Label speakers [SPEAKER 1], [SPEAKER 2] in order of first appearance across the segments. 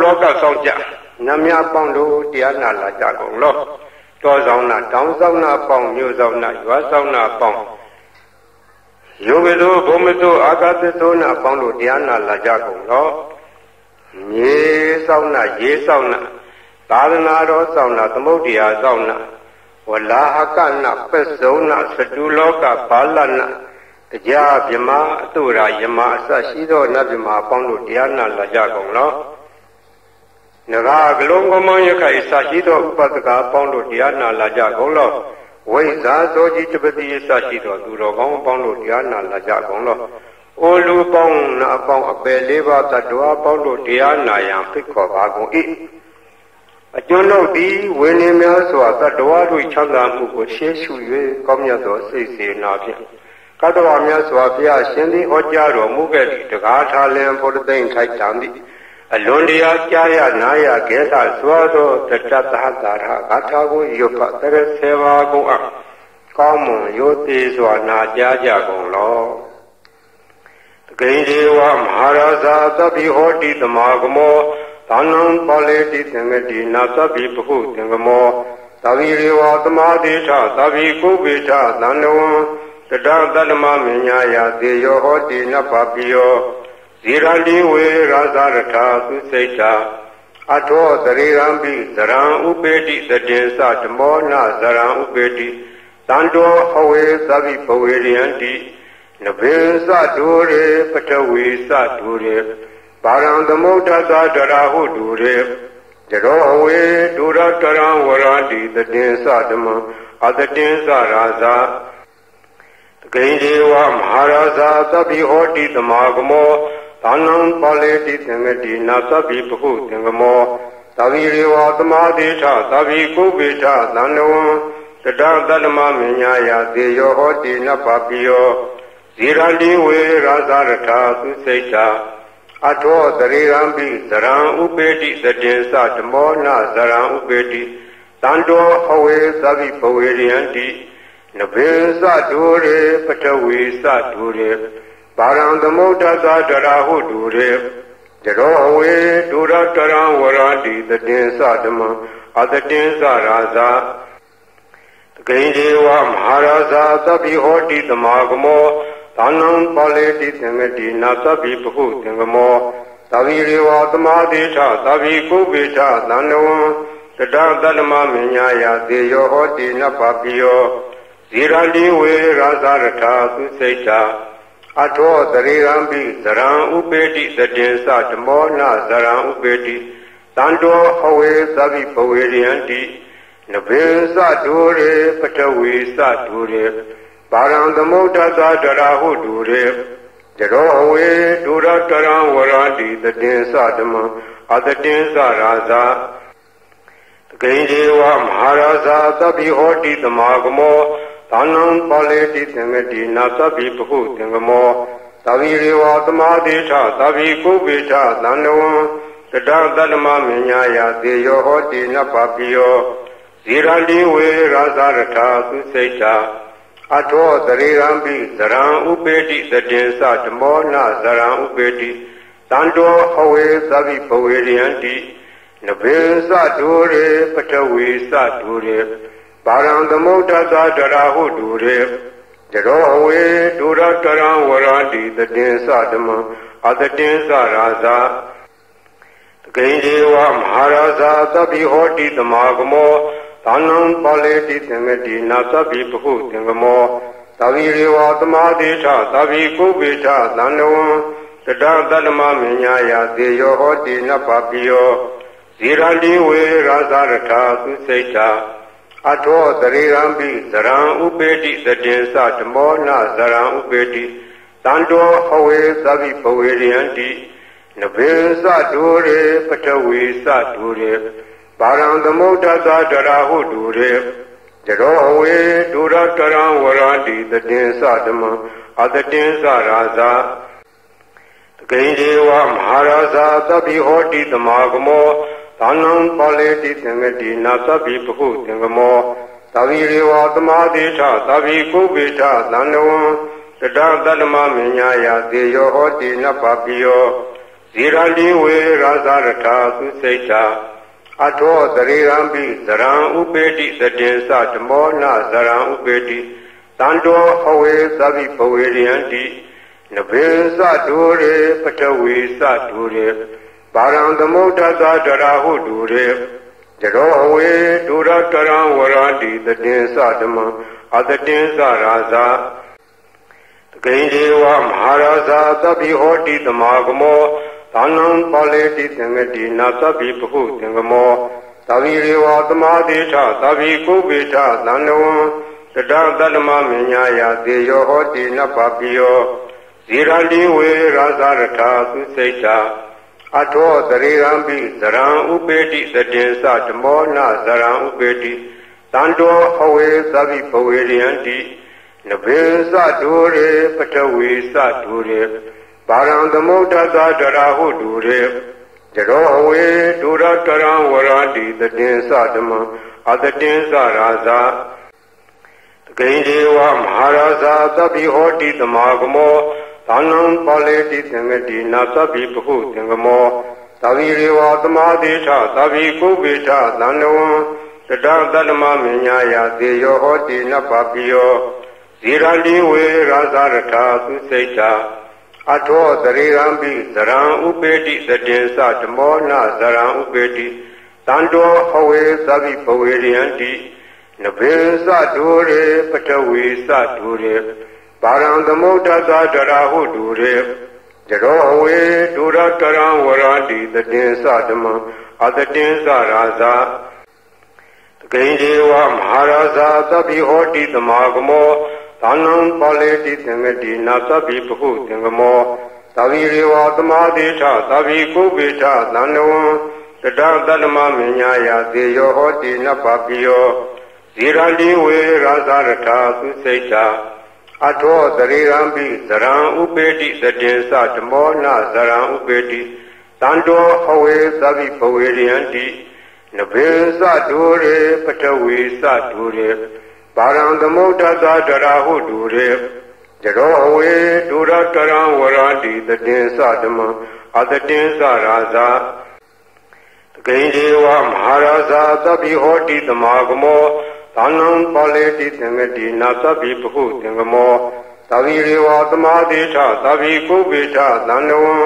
[SPEAKER 1] လောကဆောင်ကြနမယပေါင်းတို့တရားနာလာကြကုန်လောတော်ဆောင်နာတောင်းဆောင်နာပေါင်းမြို့ဆောင်နာရွာဆောင်နာပေါင်းယောဂတို့ဘုံမတို့အာဂသသောနာပေါင်းတို့တရားနာလာကြကုန်လောမြေဆောင်နာရေဆောင်နာသာသနာတော်ဆောင်နာသမုဒ္ဒရာဆောင်နာဝလာဟကနာပစ္စုံနာသတုလောကဘာလနာတရားဗြဟ္မာအတုရာယမအစရှိသောနတ်ဗြဟ္မာပေါင်းတို့တရားနာလာကြကုန်လောနဂါကလုံးကမောင်ရခိုင်အစရှိသောဥပဒကပေါင်းတို့တရားနာလာကြကုန်လောဝိဇာဇောကြီးတပတိအစရှိသောသူတော်ကောင်းပေါင်းတို့တရားနာလာကြကုန်လောအိုလူပေါင်းနာပေါင်းအပယ်လေးပါးတ attva ပေါင်းတို့တရားနာရန်ဖိတ်ခေါ်ပါကုန်၏အကျွန်ုပ်သည်ဝိနည်းများစွာတ attva တို့ချမ်းသာမှုကိုရှေးရှု၍ကောင်းမြတ်သောစိတ်စေနာဖြင့်ကတ္တဝများစွာဘုရားရှင်သည်ဟောကြားတော်မူခဲ့သည့်တကားထာလင်ဘုဒ္ဓသိမ့်ထိုက်တံသည်အလွန်တရာကြားရနာရကဲသာစွာသောတတ္တသဟတာရဂါထာကိုရွတ်ဖတ်တဲ့ဆေဝါကုန်အကောင်းမွန်ရိုသေစွာနာကြားကြကုန်လောတကိဉ္စေဝမဟာရာဇာသဗ္ဗိဟောတိသမာဂမောသာနံပါလေတိသင်္ကတိနာသဗ္ဗိပဟုသင်္ကမောသဗ္ဗိရေဝသမာဓိထသဗ္ဗိကုပိထသန္တဝံတတတတ္တမမညာယသေယောဟောတိနပပိယောဇိရန္တိဝေရာဇရထာသုစိတ်တာအထောသရေရံပိဇရံဥပေတိသတေသဓမ္မောနဇရံဥပေတိတန္တောအဝေသဗ္ဗိပဝေရိယန္တိနဗေသဒုရေပထဝီသဒုရေပါရံသမုဒ္ဒသဒရာဟုဒုရေတရောအဝေဒုရတရံဝရတိသတေသဓမ္မအသတေသရာဇာကိဉ္စေဝမဟာရာဇာသဗ္ဗိဟောတိသမာဂမောသာနံပါလေတိသင်္ကတိနာသဗ္ဗိပဟုသင်္ကမောသဗ္ဗိရေဝသမာဓိထသဗ္ဗိကုပိထသန္တဝံတတတတ္တမမညာယသေယောဟောတိနပပိယောဇိရန္တိဝေရာဇရထာသုစိတ်တာအထောသရေရံပိဇရံဥပေတိသတေသဓမ္မောနဇရံဥပေတိတန္တောအဝေသဗ္ဗိပဝေရိယန္တိနဗေသဒုရေပထဝီသဒုရေပါရံသမုဒ္ဒသဒရာဟုဒုရေတရောအဝေဒုရတရံဝရတိသတေသဓမ္မအသတေသရာဇာကိဉ္စေဝမဟာရာဇာသဗ္ဗိဟောတိသမာဂမောသာနံပါလေတိသင်္ကတိနာသဗ္ဗိပဟုသင်္ကမောသဗ္ဗိရေဝသမာဓိထသဗ္ဗိကုပိထသန္တဝံတတတတ္တမမညာယသေယောဟောတိနပပိယောဇိရန္တိဝေရာဇရထာသုစိတ်တာအထောသရေရံပိဇရံဥပေတိသတေသဓမ္မောနဇရံဥပေတိတန္တောအဝေသဗ္ဗိပဝေရိယန္တိနဗေသဒုရေပထဝီသဒုရေပါရံသမုဒ္ဒသဒရာဟုဒုရေတရောအဝေဒုရတရံဝရတိသတေသဓမ္မအသတေသရာဇာကိဉ္စေဝမဟာရာဇာသဗ္ဗိဟောတိသမာဂမောသာနံပါလေတိသင်္ကတိနာသဗ္ဗိပဟုသင်္ကမောသဗ္ဗိရေဝသမာဓိထသဗ္ဗိကုပိထသန္တဝံတတတတ္တမမညာယသေယောဟောတိနပပိယောဇိရန္တိဝေရာဇရထာသုစိတ်တာအထောသရေရံပိဇရံဥပေတိသတေသဓမ္မောနဇရံဥပေတိတန္တောအဝေသဗ္ဗိပဝေရိယန္တိနဗေသဒုရေပထဝီသဒုရေပါရံသမုဒ္ဒသဒရာဟုဒုရေတရောအဝေဒုရတရံဝရတိသတေသဓမ္မအသတေသရာဇာကိဉ္စေဝမဟာရာဇာသဗ္ဗိဟောတိသမာဂမောသာနံပါလေတိသင်္ကတိနာသဗ္ဗိပဟုသင်္ကမောသဗ္ဗိရေဝသမာဓိထသဗ္ဗိကုပိထသန္တဝံတတတတ္တမမညာယသေယောဟောတိနပပိယောဇိရန္တိဝေရာဇရထာသုစိတ်တာအထောသရေရံပိဇရံဥပေတိသတေသဓမ္မောနဇရံဥပေတိတန္တောအဝေသဗ္ဗိပဝေရိယန္တိနဗေသဒုရေပထဝီသဒုရေပါရံသမုဒ္ဒသဒရာဟုဒုရေတရောအဝေဒုရတရံဝရတိသတေသဓမ္မအသတေသရာဇာကိဉ္စေဝမဟာရာဇာသဗ္ဗိဟောတိသမာဂမောသာနံပါလေတိသင်္ကတိနာသဗ္ဗိပဟုသင်္ကမောသဗ္ဗိရေဝသမာဓိထသဗ္ဗိကုပိထသန္တဝံတတတတ္တမမညာယသေယောဟောတိနပပိယောဇ ဇီရတိဝေရာဇရထာသုစိတ်တာအထောတရေရံပိဇရံဥပေတိသတင်္စဓမောနဇရံဥပေတိတန္တောအဝေသဗ္ဗိပဝေရိယံတိနဘေသဒုရေပထဝီသဒုရေပါရံသမုဒ္ဒသဒရာဟုဒုရေจโรเวดุรตรังวราติตติสะဓမ္မအတတိစရာဇာတကိဉ္စေဝမဟာရာဇာသဗ္ဗိဟောတိသမာဂမောသာနံပါလေတိသင်္ကတိနာသဗ္ဗိပဟုသင်္ကမောသဗ္ဗိရေဝသမာတိထသဗ္ဗိကုပိထသန္နဝံတတတတ္တမမညာယသေယောဟောတိနပပိယောဇီရတိဝေရာဇရထာသုစိတ်တာအထောတရေရံပိဇရံဥပေတိသတင်္စဓမောနဇရံဥပေတိတန္တောအဝေသဗ္ဗိပဝေရိယံတိနဘေသဒုရေပထဝီသဒုရေပါရံသမုဒ္ဒသဒရာဟုဒုရေจโรเวดุรตรังวราติตติสะဓမ္မအတတိစရာဇာတကိဉ္စေဝမဟာရာဇာသဗ္ဗိဟောတိသမာဂမောသာနံပါလေတိသင်္ကတိနာသဗ္ဗိပဟုသင်္ကမောသဗ္ဗိရေဝသမာတိထသဗ္ဗိကုပိထသန္နဝံတတတတ္တမမညာယသေယောဟောတိနပပိယောဇီရတိဝေရာဇရထာသုစိတ်တာအထောတရေရံပိဇရံဥပေတိသတင်္စဓမောနဇရံဥပေတိတန္တောအဝေသဗ္ဗိပဝေရိယံတိနဘေသဒုရေပထဝီသဒုရေပါရံသမုဒ္ဒသဒရာဟုဒုရေจโรเวดุรตรังวราติตติสะဓမ္မအတတိစရာဇာတကိဉ္စေဝမဟာရာဇာသဗ္ဗိဟောတိသမာဂမောသာနံပါလေတိသင်္ကတိနာသဗ္ဗိပဟုသင်္ကမောသဗ္ဗိရေဝသမာတိထသဗ္ဗိကုပိထသန္နဝံတတတတ္တမမညာယသေယောဟောတိနပပိယောဇီရတိဝေရာဇရထာသုစိတ်တာအထောတရေရံပိဇရံဥပေတိသတင်္စဓမောနဇရံဥပေတိတန္တောအဝေသဗ္ဗိပဝေရိယံတိနဘေသဒုရေပထဝီသဒုရေပါရံသမုဒ္ဒသဒရာဟုဒုရေจโรเวดุรตรังวราติตติสะဓမ္မအတတိစရာဇာတကိဉ္စေဝမဟာရာဇာသဗ္ဗိဟောတိသမာဂမောသာနံပါလေတိသင်္ကတိနာသဗ္ဗိပဟုသင်္ကမောသဗ္ဗိရေဝသမာတိထသဗ္ဗိကုပိထသန္နဝံ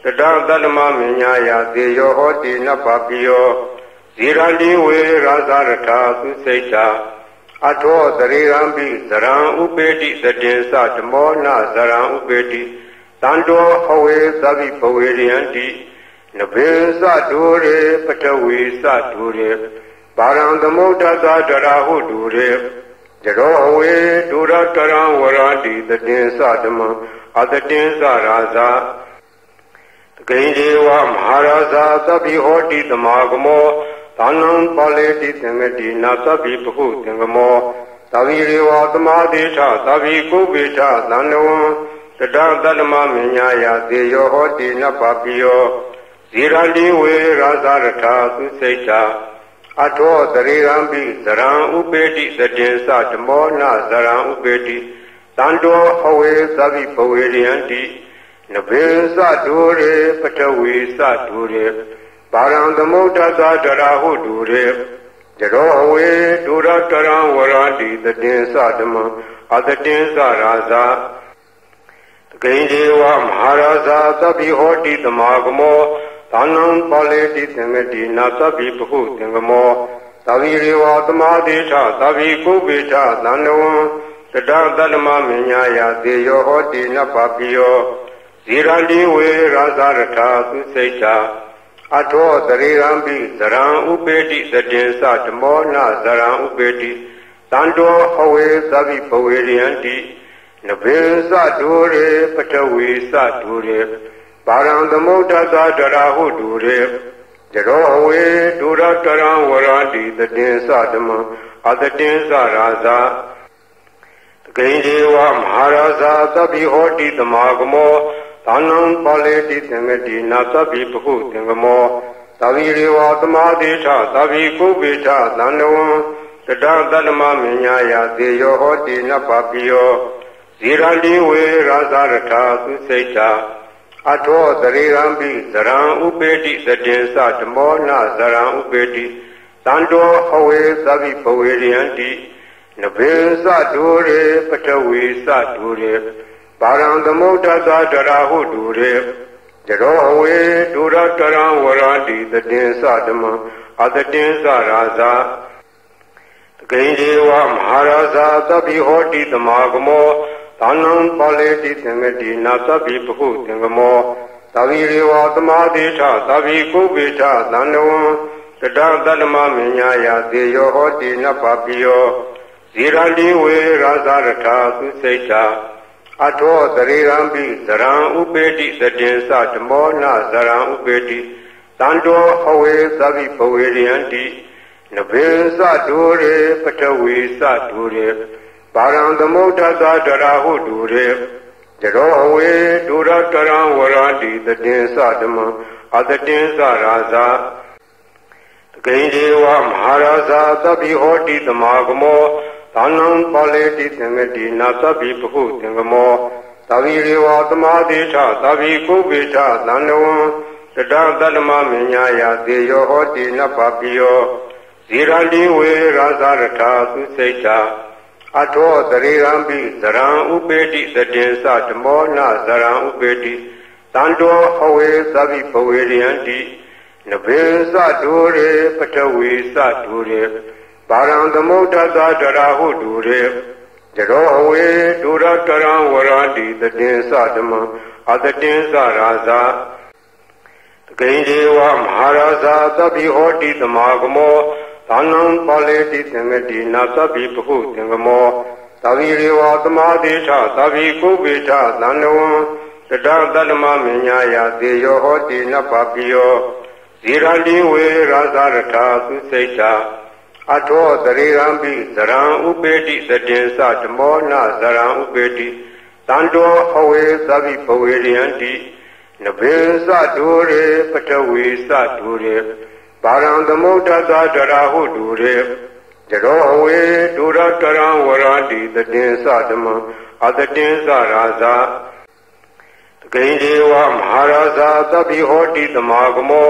[SPEAKER 1] တတတတ္တမမညာယသေယောဟောတိနပပိယောဇီရတိဝေရာဇရထာသုစိတ်တာအထောတရေရံပိဇရံဥပေတိသတင်္စဓမောနဇရံဥပေတိတန္တောအဝေသဗ္ဗိပဝေရိယံတိနဘေသဒုရေပထဝီသဒုရေပါရံသမုဒ္ဒသဒရာဟုဒုရေจโรเวดุรตรังวราติตติสะဓမ္မအတတိစရာဇာတကိဉ္စေဝမဟာရာဇာသဗ္ဗိဟောတိသမာဂမောသာနံပါလေတိသင်္ကတိနာသဗ္ဗိပဟုသင်္ကမောသဗ္ဗိရေဝသမာတိထသဗ္ဗိကုပိထသန္နဝံတတတတ္တမမညာယသေယောဟောတိနပပိယောဇီရတိဝေရာဇရထာသုစိတ်တာအထောတရေရံပိဇရံဥပေတိသတင်္စဓမောနဇရံဥပေတိတန္တောအဝေသဗ္ဗိပဝေရိယံတိနဘေသဒုရေပထဝီသဒုရေပါရံသမုဒ္ဒသဒရာဟုဒုရေจโรเวดุรตรังวราติตติสะဓမ္မအတတိစရာဇာတကိဉ္စေဝမဟာရာဇာသဗ္ဗိဟောတိသမာဂမောသာနံပါလေတိသင်္ကတိနာသဗ္ဗိပဟုသင်္ကမောသဗ္ဗိရေဝသမာတိထသဗ္ဗိကုပိထသန္နဝံတတတတ္တမမညာယသေယောဟောတိနပပိယောဇီရတိဝေရာဇရထာသုစိတ်တာအထောတရေရံပိဇရံဥပေတိသတင်္စဓမောနဇရံဥပေတိတန္တောအဝေသဗ္ဗိပဝေရိယံတိနဘေသဒုရေပထဝီသဒုရေပါရံသမုဒ္ဒသဒရာဟုဒုရေจโรเวดุรตรังวราติตติสะဓမ္မအတတိစရာဇာတကိဉ္စေဝမဟာရာဇာသဗ္ဗိဟောတိသမာဂမောသာနံပါလေတိသင်္ကတိနာသဗ္ဗိပဟုသင်္ကမောသဗ္ဗိရေဝသမာတိထသဗ္ဗိကုပိထသန္နဝံတတတတ္တမမညာယသေယောဟောတိနပပိယောဇီရတိဝေရာဇရထာသုစိတ်တာ အထောသရေရံပိဇရံဥပေတိသတင်္စဓမ္မောနဇရံဥပေတိသန္တောအဝေသဗ္ဗိပဝေရိယံတိနဗေသဒုရေပထဝီသဒုရေပါရံသမုဒ္ဒသတရာဟုဒုရေจโรเวดุรตรังวราติตตินสะဓမ္မအတတင်္စရာဇာတကိဉ္စေဝမဟာရာဇာသဗ္ဗိဟောတိသမာဂမောသာနံပါလေတိသင်္ကတိနာသဗ္ဗိပဟုသင်္ကမောသဗ္ဗိရေဝသမာတိထသဗ္ဗိကုပိထသန္တဝံတတသတ္တမမညာယသေယောဟောတိနပပိယောဇိရတိဝေရာဇရထသုစိတ်တာအထောသရေရံပိဇရံဥပေတိသတင်္စဓမ္မောနဇရံဥပေတိသန္တောအဝေသဗ္ဗိပဝေရိယံတိနဗေသဒုရေပထဝီသဒုရေပါရံသမုဒ္ဒသတရာဟုဒုရေจโรเวดุรตรังวราติตตินสะဓမ္မအတတင်္စရာဇာတကိဉ္စေဝမဟာရာဇာသဗ္ဗိဟောတိသမာဂမောသာနံပါလေတိသင်္ကတိနာသဗ္ဗိပဟုသင်္ကမောသဗ္ဗိရေဝသမာတိထသဗ္ဗိကုပိထသန္တဝံတတသတ္တမမညာယသေယောဟောတိနပပိယောဇိရတိဝေရာဇရထသုစိတ်တာအထောသရေရံပိဇရံဥပေတိသတင်္စဓမ္မောနဇရံဥပေတိသန္တောအဝေသဗ္ဗိပဝေရိယံတိနဗေသဒုရေပထဝီသဒုရေပါရံသမုဒ္ဒသတရာဟုဒုရေจโรเวดุรตรังวราติตตินสะဓမ္မအတတင်္စရာဇာတကိဉ္စေဝမဟာရာဇာသဗ္ဗိဟောတိသမာဂမောသာနံပါလေတိသင်္ကတိနာသဗ္ဗိပဟုသင်္ကမောသဗ္ဗိရေဝသမာတိထသဗ္ဗိကုပိထသန္တဝံတတသတ္တမမညာယသေယောဟောတိနပပိယောဇိရတိဝေရာဇရထသုစိတ်တာအထောသရေရံပိဇရံဥပေတိသတင်္စဓမ္မောနဇရံဥပေတိသန္တောအဝေသဗ္ဗိပဝေရိယံတိနဗေသဒုရေပထဝီသဒုရေပါရံသမုဒ္ဒသတရာဟုဒုရေจโรเวดุรตรังวราติตตินสะဓမ္မအတတင်္စရာဇာတကိဉ္စေဝမဟာရာဇာသဗ္ဗိဟောတိသမာဂမော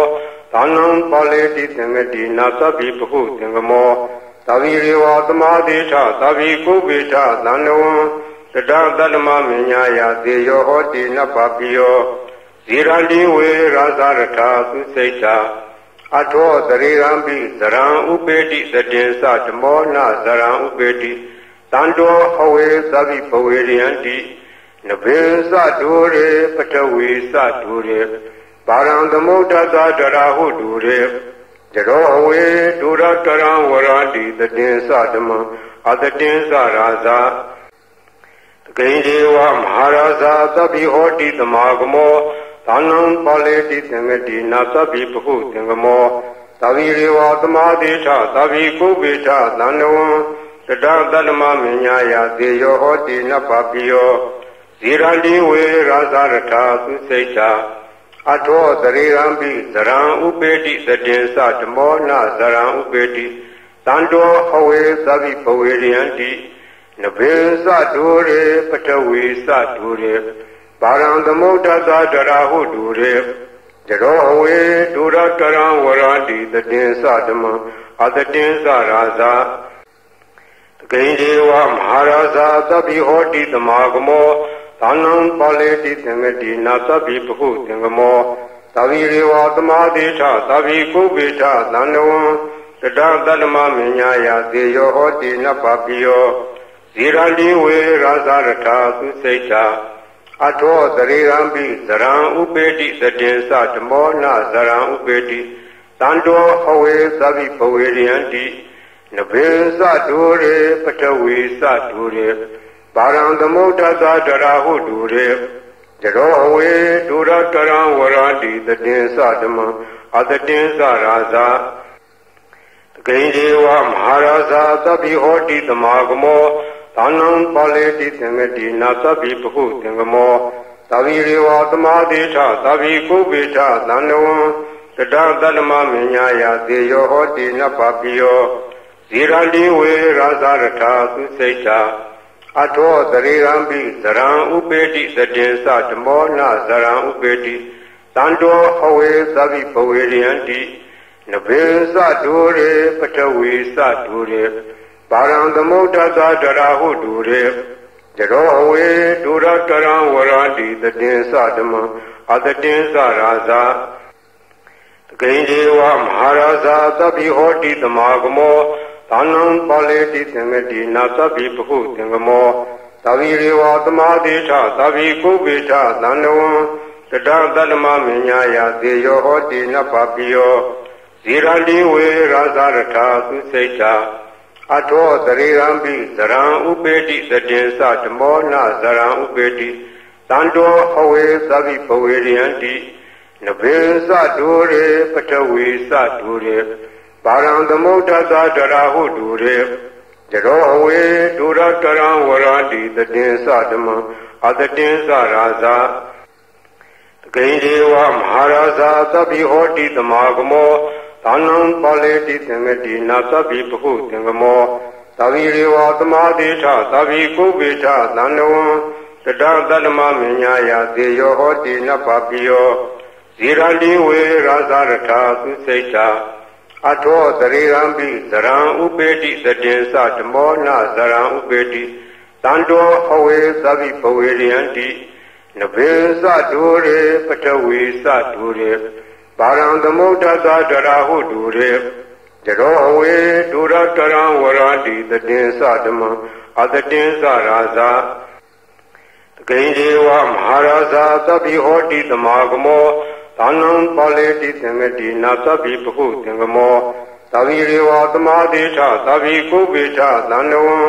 [SPEAKER 1] သာနံပါလေတိသင်္ကတိနာသဗ္ဗိပဟုသင်္ကမောသဗ္ဗိရေဝသမာတိထသဗ္ဗိကုပိထသန္တဝံတတသတ္တမမညာယသေယောဟောတိနပပိယောဇိရတိဝေရာဇရထသုစိတ်တာအထောသရေရံပိဇရံဥပေတိသတင်္စဓမ္မောနဇရံဥပေတိသန္တောအဝေသဗ္ဗိပဝေရိယံတိနဗေသဒုရေပထဝီသဒုရေပါရံသမုဒ္ဒသတရာဟုဒုရေจโรเวดุรตรังวราติตตินสะဓမ္မအတတင်္စရာဇာတကိဉ္စေဝမဟာရာဇာသဗ္ဗိဟောတိသမာဂမောသာနံပါလေတိသင်္ကတိနာသဗ္ဗိပဟုသင်္ကမောသဗ္ဗိရေဝသမာတိထသဗ္ဗိကုပိထသန္တဝံတတသတ္တမမညာယသေယောဟောတိနပပိယောဇိရတိဝေရာဇရထသုစိတ်တာအထောသရေရံပိဇရံဥပေတိသတင်္စဓမ္မောနဇရံဥပေတိသန္တောအဝေသဗ္ဗိပဝေရိယံတိနဗေသဒုရေပထဝီသဒုရေပါရံသမုဒ္ဒသတရာဟုဒုရေจโรเวดุรตรังวราติตตินสะဓမ္မအတတင်္စရာဇာတကိဉ္စေဝမဟာရာဇာသဗ္ဗိဟောတိသမာဂမောသာနံပါလေတိသင်္ကတိနာသဗ္ဗိပဟုသင်္ကမောသဗ္ဗိရေဝသမာတိထသဗ္ဗိကုပိထသန္တဝံတတသတ္တမမညာယသေယောဟောတိနပပိယောဇိရတိဝေရာဇရထသုစိတ်တာအထောသရေရံပိဇရံဥပေတိသတင်္စဓမ္မောနဇရံဥပေတိသန္တောအဝေသဗ္ဗိပဝေရိယံတိနဗေသဒုရေပထဝီသဒုရေပါရံသမုဒ္ဒသတရာဟုဒုရေจโรเวดุรตรังวราติตตินสะဓမ္မအတတင်္စရာဇာတကိဉ္စေဝမဟာရာဇာသဗ္ဗိဟောတိသမာဂမောသာနံပါလေတိသင်္ကတိနာသဗ္ဗိပဟုသင်္ကမောသဗ္ဗိရေဝသမာတိထသဗ္ဗိကုပိထသန္တဝံတတသတ္တမမညာယသေယောဟောတိနပပိယောဇိရတိဝေရာဇရထသုစိတ်တာ အထောသရေရံပိဇရံဥပေတိသတင်္စဓမ္မောနဇရံဥပေတိတန္တောအဝေသဗ္ဗိပဝေရိယံတိနဗေသဒုရေပထဝီသဒုရေပါရံသမုဒ္ဒသဒရာဟုဒုရေจโรเวดุรตรังวราติตติสะဓမ္မအတတိစရာဇာတကိဉ္ဒေဝမဟာရာဇာသဗ္ဗိဟောတိသမာဂမောသာနံပါလေတိသင်္ကတိနာသဗ္ဗိပဟုသင်္ကမောသဗ္ဗိရေဝသမာတိထသဗ္ဗိကုပိထသန္တဝံတတသတ္တမမညာယသေယောဟောတိနပပိယောဇိရတိဝေရာဇရထသုစိတ်တာအထောသရေရံပိဇရံဥပေတိသတင်္စဓမ္မောနဇရံဥပေတိတန္တောအဝေသဗ္ဗိပဝေရိယံတိနဗေသဒုရေပထဝီသဒုရေပါရံသမုဒ္ဒသဒရာဟုဒုရေจโรเวดุรตรังวราติตติสะဓမ္မအတတိစရာဇာတကိဉ္ဒေဝမဟာရာဇာသဗ္ဗိဟောတိသမာဂမောသာနံပါလေတိသင်္ကတိနာသဗ္ဗိပဟုသင်္ကမောသဗ္ဗိရေဝသမာတိထသဗ္ဗိကုပိထသန္တဝံတတသတ္တမမညာယသေယောဟောတိနပပိယောဇိရတိဝေရာဇရထသုစိတ်တာအထောသရေရံပိဇရံဥပေတိသတင်္စဓမ္မောနဇရံဥပေတိတန္တောအဝေသဗ္ဗိပဝေရိယံတိနဗေသဒုရေပထဝီသဒုရေပါရံသမုဒ္ဒသဒရာဟုဒုရေจโรเวดุรตรังวราติตติสะဓမ္မအတတိစရာဇာတကိဉ္ဒေဝမဟာရာဇာသဗ္ဗိဟောတိသမာဂမောသာနံပါလေတိသင်္ကတိနာသဗ္ဗိပဟုသင်္ကမောသဗ္ဗိရေဝသမာတိထသဗ္ဗိကုပိထသန္တဝံ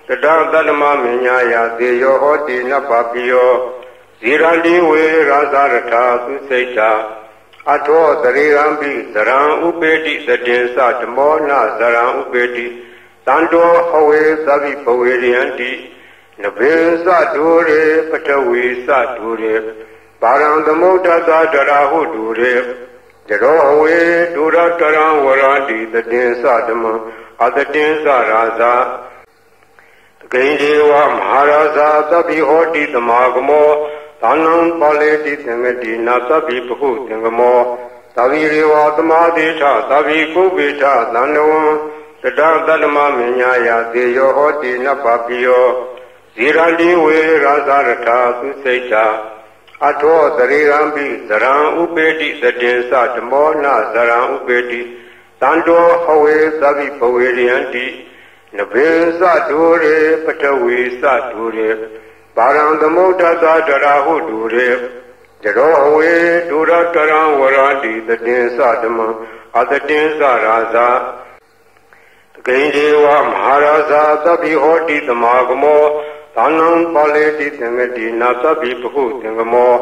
[SPEAKER 1] တတသတ္တမမညာယသေယောဟောတိနပပိယောဇိရတိဝေရာဇရထသုစိတ်တာအထောသရေရံပိဇရံဥပေတိသတင်္စဓမ္မောနဇရံဥပေတိတန္တောအဝေသဗ္ဗိပဝေရိယံတိနဗေသဒုရေပထဝီသဒုရေပါရံသမုဒ္ဒသဒရာဟုဒုရေจโรเวดุรตรังวราติตติสะဓမ္မအတတိစရာဇာတကိဉ္ဒေဝမဟာရာဇာသဗ္ဗိဟောတိသမာဂမောသာနံပါလေတိသင်္ကတိနာသဗ္ဗိပဟုသင်္ကမောသဗ္ဗိရေဝသမာတိထသဗ္ဗိကုပိထသန္တဝံတတသတ္တမမညာယသေယောဟောတိနပပိယောဇိရတိဝေရာဇရထသုစိတ်တာအထောသရေရံပိဇရံဥပေတိသတင်္စဓမ္မောနဇရံဥပေတိတန္တောအဝေသဗ္ဗိပဝေရိယံတိနဗေသဒုရေပထဝီသဒုရေပါရံသမုဒ္ဒသဒရာဟုဒုရေจโรเวดุรตรังวราติตติสะဓမ္မအတတိစရာဇာတကိဉ္ဒေဝမဟာရာဇာသဗ္ဗိဟောတိသမာဂမောသာနံပါလေတိသင်္ကတိနာသဗ္ဗိပဟုသင်္ကမော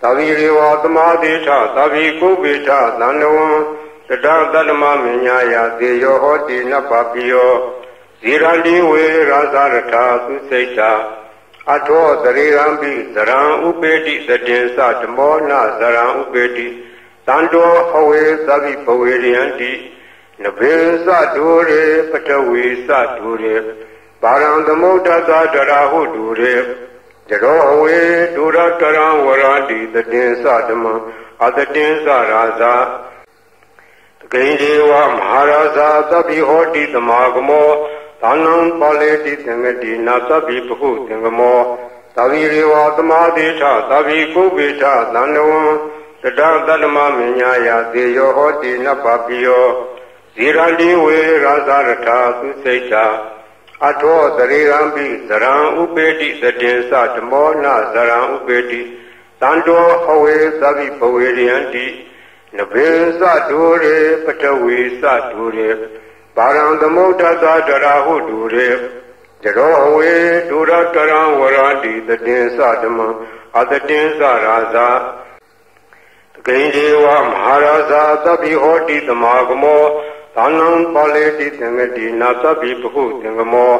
[SPEAKER 1] သဗ္ဗိရေဝသမာတိထသဗ္ဗိကုပိထသန္တဝံတတသတ္တမမညာယသေယောဟောတိနပပိယောဇိရတိဝေရာဇရထသုစိတ်တာအထောသရေရံပိဇရံဥပေတိသတင်္စဓမ္မောနဇရံဥပေတိတန္တောအဝေသဗ္ဗိပဝေရိယံတိနဗေသဒုရေပထဝီသဒုရေပါရံသမုဒ္ဒသဒရာဟုဒုရေจโรเวดุรตรังวราติตติสะဓမ္မအတတိစရာဇာတကိဉ္ဒေဝမဟာရာဇာသဗ္ဗိဟောတိသမာဂမောသာနံပါလေတိသင်္ကတိနာသဗ္ဗိပဟုသင်္ကမောသဗ္ဗိရေဝသမာတိထသဗ္ဗိကုပိထသန္တဝံတတသတ္တမမညာယသေယောဟောတိနပပိယောဇိရတိဝေရာဇရထသုစိတ်တာအထောသရေရံပိဇရံဥပေတိသတင်္စဓမ္မောနဇရံဥပေတိတန္တောအဝေသဗ္ဗိပဝေရိယံတိနဗေသဒုရေပထဝီသဒုရေပါရံသမုဒ္ဒသဒရာဟုဒုရေจโรเวดุรตรังวราติตติสะဓမ္မအတတိစရာဇာတကိဉ္ဒေဝမဟာရာဇာသဗ္ဗိဟောတိသမာဂမောသာနံပါလေတိသင်္ကတိနာသဗ္ဗိပဟုသင်္ကမော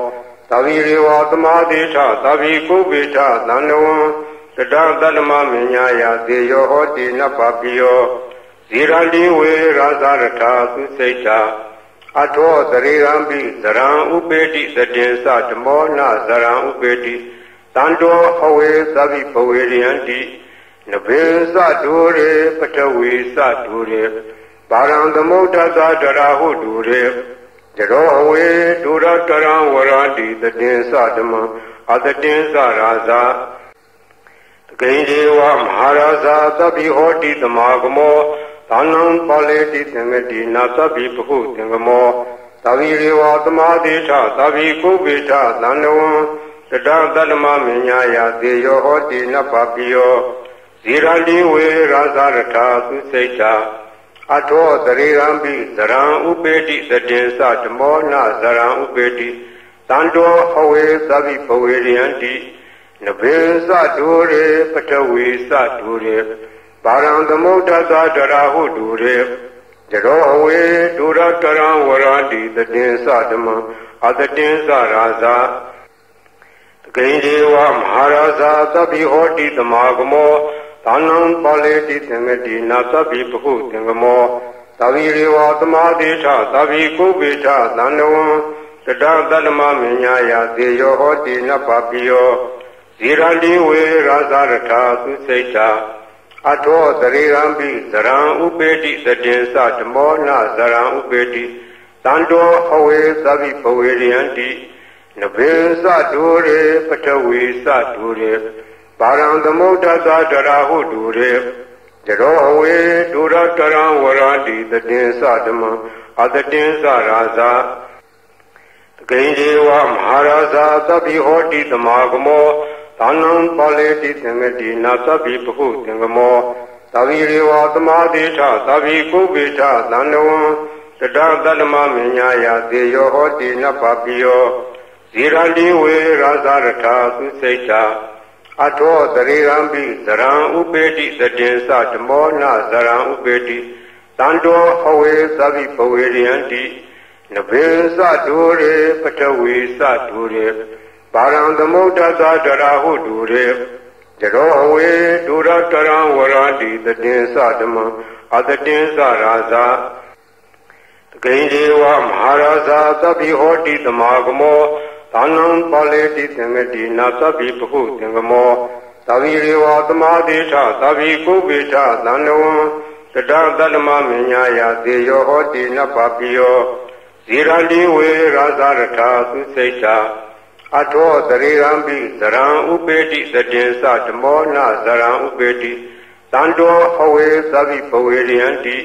[SPEAKER 1] သဗ္ဗိရေဝသမာတိထသဗ္ဗိကုပိထသန္တဝံတတသတ္တမမညာယသေယောဟောတိနပပိယောဇိရတိဝေရာဇရထသုစိတ်တာ အထောသရေရံပိဇရံဥပေတိသတေသဓမ္မောနဇရံဥပေတိတန္တောအဝေသဗ္ဗိပဝေရိယံတိနဘေသဒုရေပထဝီသဒုရေပါရံသမုဋ္ဌသတရာဟုဒုရေจโรเวดุรตรังวราติตติสะဓမ္မအတတိစရာဇာတကိဉ္ဒေဝမဟာရာဇာသဗ္ဗိဟောတိသမာဂမောသာနံပါလေတိသင်္ကတိနာသဗ္ဗိပဟုသင်္ကမောသဗ္ဗိရေဝသမာတိထသဗ္ဗိကုပိထသန္တဝံတတသတ္တမမညာယသေယောဟောတိနပပိယောဇိရတိဝေရာဇာရထာသုစိတ်တာအထောသရေရံပိဇရံဥပေတိသတေသဓမ္မောနဇရံဥပေတိတန္တောအဝေသဗ္ဗိပဝေရိယံတိနဘေသဒုရေပထဝီသဒုရေပါရံသမုဋ္ဌသတရာဟုဒုရေจโรเวดุรตรังวราติตติสะဓမ္မအတတိစရာဇာတကိဉ္ဒေဝမဟာရာဇာသဗ္ဗိဟောတိသမာဂမောသာနံပါလေတိသင်္ကတိနာသဗ္ဗိပဟုသင်္ကမောသဗ္ဗိရေဝသမာတိထသဗ္ဗိကုပိထသန္တဝံတတသတ္တမမညာယသေယောဟောတိနပပိယောဇိရတိဝေရာဇာရထာသုစိတ်တာအထောသရေရံပိဇရံဥပေတိသတေသဓမ္မောနဇရံဥပေတိတန္တောအဝေသဗ္ဗိပဝေရိယံတိနဘေသဒုရေပထဝီသဒုရေပါရံသမုဋ္ဌသတရာဟုဒုရေจโรเวดุรตรังวราติตติสะဓမ္မအတတိစရာဇာတကိဉ္ဒေဝမဟာရာဇာသဗ္ဗိဟောတိသမာဂမောသာနံပါလေတိသင်္ကတိနာသဗ္ဗိပဟုသင်္ကမောသဗ္ဗိရေဝသမာတိထသဗ္ဗိကုပိထသန္တဝံတတသတ္တမမညာယသေယောဟောတိနပပိယောဇိရတိဝေရာဇာရထာသုစိတ်တာအထောသရေရံပိဇရံဥပေတိသတေသဓမ္မောနဇရံဥပေတိတန္တောအဝေသဗ္ဗိပဝေရိယံတိနဘေသဒုရေပထဝီသဒုရေပါရံသမုဋ္ဌသတရာဟုဒုရေจโรเวดุรตรังวราติตติสะဓမ္မအတတိစရာဇာတကိဉ္ဒေဝမဟာရာဇာသဗ္ဗိဟောတိသမာဂမောသာနံပါလေတိသင်္ကတိနာသဗ္ဗိပဟုသင်္ကမောသဗ္ဗိရေဝသမာတိထသဗ္ဗိကုပိထသန္တဝံတတသတ္တမမညာယသေယောဟောတိနပပိယောဇိရတိဝေရာဇာရထာသုစိတ်တာအထောသရေရံပိဇရံဥပေတိသတေသဓမ္မောနဇရံဥပေတိတန္တောအဝေသဗ္ဗိပဝေရိယံတိ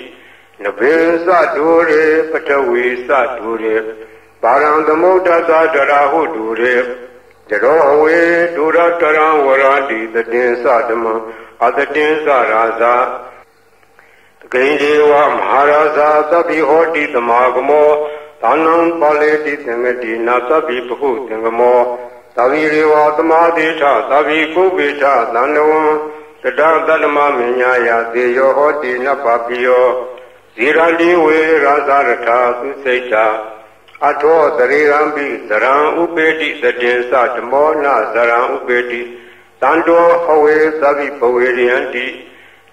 [SPEAKER 1] နဘေသဒုရေပထဝီသဒုရေပါရံသမုဋ္ဌသတရာဟုဒုရေจโรเวดุรตรังวราติตติสะဓမ္မအတတိစရာဇာတကိဉ္ဒေဝမဟာရာဇာသဗ္ဗိဟောတိသမာဂမောသာနံပါလေတိသင်္ကတိနာသဗ္ဗိပဟုသင်္ကမောသဗ္ဗိရေဝသမာတိထသဗ္ဗိကုပိထသန္တဝံတတသတ္တမမညာယသေယောဟောတိနပပိယောဇိရတိဝေရာဇာရထာသုစိတ်တာအထောသရေရံပိဇရံဥပေတိသတေသဓမ္မောနဇရံဥပေတိတန္တောအဝေသဗ္ဗိပဝေရိယံတိ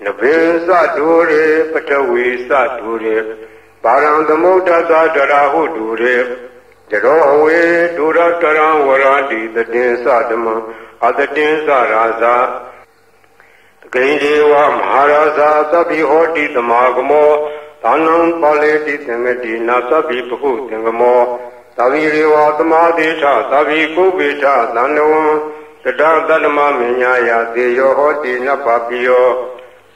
[SPEAKER 1] နဘေသဒုရေပထဝီသဒုရေပါရံသမုဋ္ဌသတရာဟုဒုရေจโรเวดุรตรังวราติตติสะဓမ္မအတတိစရာဇာတကိဉ္ဒေဝမဟာရာဇာသဗ္ဗိဟောတိသမာဂမောသာနံပါလေတိသင်္ကတိနာသဗ္ဗိပဟုသင်္ကမောသဗ္ဗိရေဝသမာတိထသဗ္ဗိကုပိထသန္တဝံတတသတ္တမမညာယသေယောဟောတိနပပိယော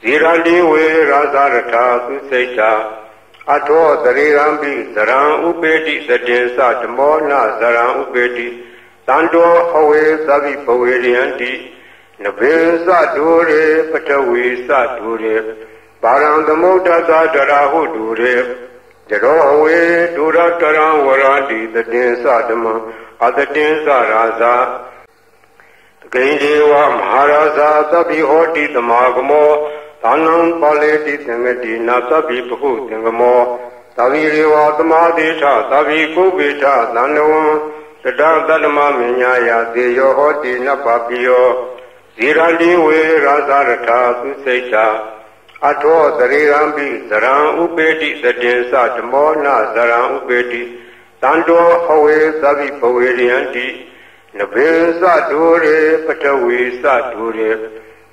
[SPEAKER 1] ဇိရတိဝေရာဇာရထာသုစိတ်တာအထောသရေရံပိဇရံဥပေတိသတေသဓမ္မောနဇရံဥပေတိတန္တောအဝေသဗ္ဗိပဝေရိယံတိနဘေသဒုရေပထဝီသဒုရေပါရံသမုဋ္ဌသတရာဟုဒုရေจโรเวดุรตรังวราติตติสะဓမ္မအတတိစရာဇာတကိဉ္ဒေဝမဟာရာဇာသဗ္ဗိဟောတိသမာဂမောသာနံပါလေတိသင်္ကတိနာသဗ္ဗိပဟုသင်္ကမောသဗ္ဗိရေဝသမာတိထသဗ္ဗိကုပိထသန္တဝံတတသတ္တမမညာယသေယောဟောတိနပပိယောဇိရတိဝေရာဇာရထာသုစိတ်တာ အထောတရေရံပိဇရံဥပေတိသတေသဓမ္မောနဇရံဥပေတိတန္တောအဝေသဗ္ဗိပဝေရိယံတိနဘေသဒုရေပထဝီသဒုရေ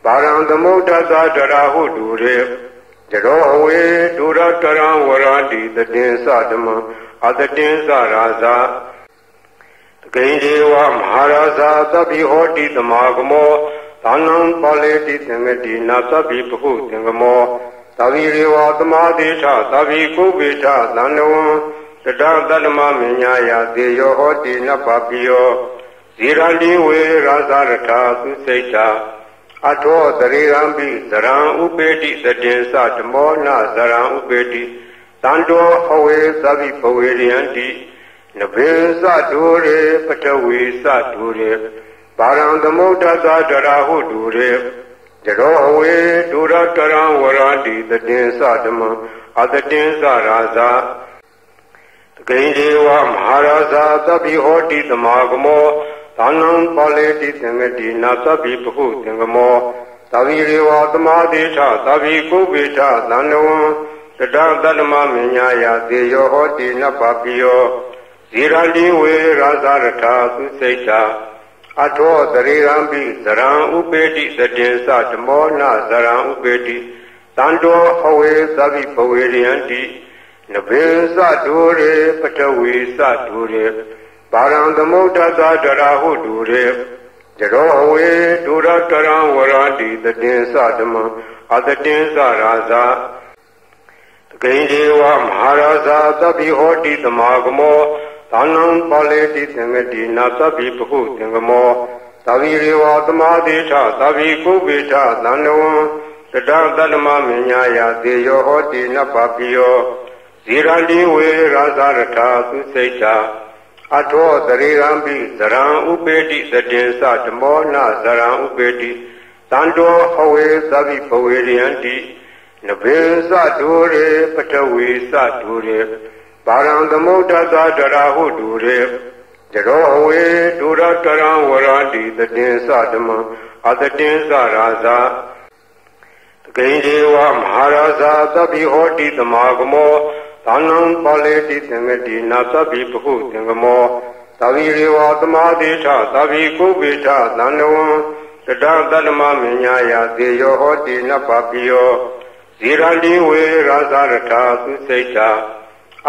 [SPEAKER 1] ပါရံသမုဒ္ဒသဒရာဟုဒုရေจโรเวดุรตรังวราติตติสะဓမ္မအတတိစရာဇာဂိဉ္ဒေဝမဟာရာဇာသဗ္ဗိဟောတိသမာဂမောသာနံပါလေတိသင်္ကတိနာသဗ္ဗိပဟုသင်္ကမောသဗ္ဗိရေဝသမာတိထသဗ္ဗိကုပိထသန္တဝံတတသတ္တမမညာယသေယောဟောတိနပပိယောဇိရတိဝေရာဇရထာသုစိတ်တာအထောတရေရံပိဇရံဥပေတိသတေသဓမ္မောနဇရံဥပေတိတန္တောအဝေသဗ္ဗိပဝေရိယံတိနဘေသဒုရေပထဝီသဒုရေပါရံသမုဒ္ဒသဒရာဟုဒုရေจโรเวดุรตรังวราติตติสะဓမ္မအတတိစရာဇာဂိဉ္ဒေဝမဟာရာဇာသဗ္ဗိဟောတိသမာဂမောသာနံပါလေတိသင်္ကတိနာသဗ္ဗိပဟုသင်္ကမောသဗ္ဗိရေဝသမာတိထသဗ္ဗိကုပိထသန္တဝံတတသတ္တမမညာယသေယောဟောတိနပပိယောဇိရတိဝေရာဇရထာသုစိတ်တာအထောတရေရံပိဇရံဥပေတိသတေသဓမ္မောနဇရံဥပေတိတန္တောအဝေသဗ္ဗိပဝေရိယံတိနဘေသဒုရေပထဝီသဒုရေပါရံသမုဒ္ဒသဒရာဟုဒုရေจโรเวดุรตรังวราติตติสะဓမ္မအတတိစရာဇာဂိဉ္ဒေဝမဟာရာဇာသဗ္ဗိဟောတိသမာဂမောသာနံပါလေတိသင်္ကတိနာသဗ္ဗိပဟုသင်္ကမောသဗ္ဗိရေဝသမာတိထသဗ္ဗိကုပိထသန္တဝံတတသတ္တမမညာယသေယောဟောတိနပပိယောဇိရတိဝေရာဇရထာသုစိတ်တာအထောတရေရံပိဇရံဥပေတိသတေသဓမ္မောနဇရံဥပေတိတန္တောအဝေသဗ္ဗိပဝေရိယံတိနဘေသဒုရေပထဝီသဒုရေပါရံသမုဒ္ဒသဒရာဟုဒုရေจโรเวดุรตรังวราติตติสะဓမ္မအတတိစရာဇာဂိဉ္ဒေဝမဟာရာဇာသဗ္ဗိဟောတိသမာဂမောသာနံပါလေတိသင်္ကတိနာသဗ္ဗိပဟုသင်္ကမောသဗ္ဗိရေဝသမာတိထသဗ္ဗိကုပိထသန္တဝံတတသတ္တမမညာယသေယောဟောတိနပပိယောဇိရတိဝေရာဇရထာသုစိတ်တာ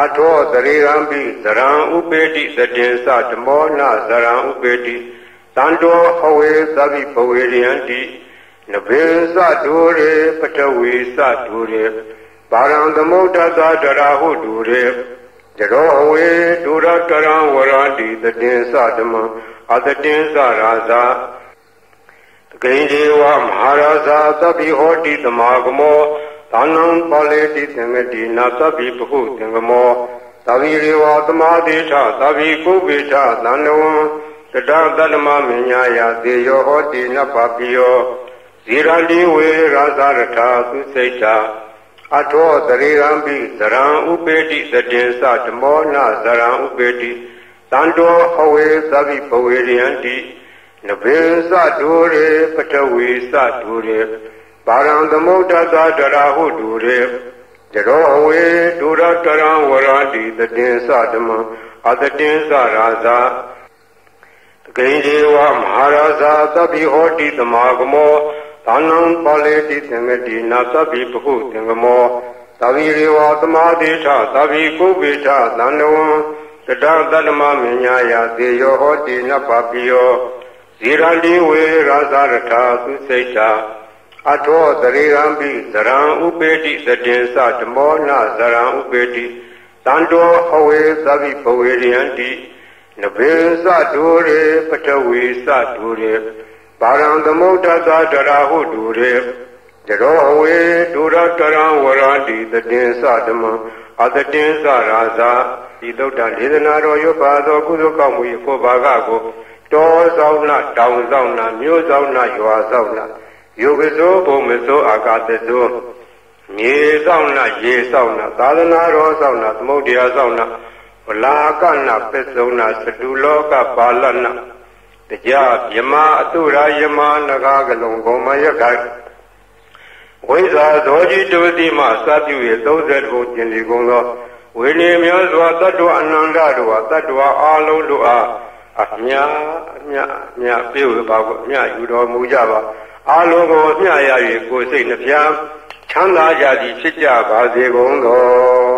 [SPEAKER 1] အထောတရေရံပိဇရံဥပေတိသတေသဓမ္မောနဇရံဥပေတိတန္တောအဝေသဗ္ဗိပဝေရိယံတိနဘေသဒုရေပထဝီသဒုရေပါရံသမုဒ္ဒသဒရာဟုဒုရေจโรเวดุรตรังวราติตติสะဓမ္မအတတိစရာဇာဂိဉ္ဒေဝမဟာရာဇာသဗ္ဗိဟောတိသမာဂမောသာနံပါလေတိသင်္ကတိနာသဗ္ဗိပဟုသင်္ကမောသဗ္ဗိရေဝသမာတိထသဗ္ဗိကုပိထသန္တဝံတတသတ္တမမညာယသေယောဟောတိနပပိယောဇိရတိဝေရာဇရထာသုစိတ်တာအထောတရေရံပိဇရံဥပေတိသတေသဓမ္မောနဇရံဥပေတိတန္တောအဝေသဗ္ဗိပဝေရိယံတိနဘေသဒုရေပထဝီသဒုရေပါရံသမုဒ္ဒသဒရာဟုဒုရေจโรเวดุรตรังวราติตติสะဓမ္မအတတိစရာဇာဂိဉ္ဒေဝမဟာရာဇာသဗ္ဗိဟောတိသမာဂမောသာနံပါလေတိသင်္ကတိနာသဗ္ဗိပဟုသင်္ကမောသဗ္ဗိရေဝသမာတိထသဗ္ဗိကုပိထသန္တဝံတတသတ္တမမညာယသေယောဟောတိနပပိယောဇိရတိဝေရာဇရထာသုစိတ်တာအထောတရေရံပိဇရံဥပေတိသတေသဓမ္မောနဇရံဥပေတိတန္တောအဝေသဗ္ဗိပဝေရိယံတိနဘေသဒုရေပထဝီသဒုရေပါရံသမုဒ္ဒသဒရာဟုဒုရေจโรเวดุรตรังวราติตติสะဓမ္မအတတိစရာဇာဒီသုတ်တံဒေသနာတော်ရွတ်ပါသောကုသိုလ်ကောင်းမှု၏ကိုဘာကကိုတောဆောင်နာတောင်ဆောင်နာမြို့ဆောင်နာရွာဆောင်နာယုဂဇောဘုံမဇောအာကာသဇောမြေဆောင်နာရေဆောင်နာသာသနာတော်ဆောင်နာသမုဒ္ဒရာဆောင်နာဝလာကနာပစ္စုံနာစတုလောကပါလနာတရားယမအတုရာယမနဂါကလုံဂုံမယခိုင် ဝိဇာဇောကြီးတုတိမှစပြု၍30ဘုံကျင်စီကုန်သောဝိနည်းများစွာတတ္တဝအနန္တတို့ဟာတတ္တဝအာလုံးတို့အားအမြပြေဝပါကိုအမြယူတော်မူကြပါအာလုံးကိုအမြရ၍ကိုယ်စိတ်နှပြချမ်းသာကြသည်ဖြစ်ကြပါစေကုန်သော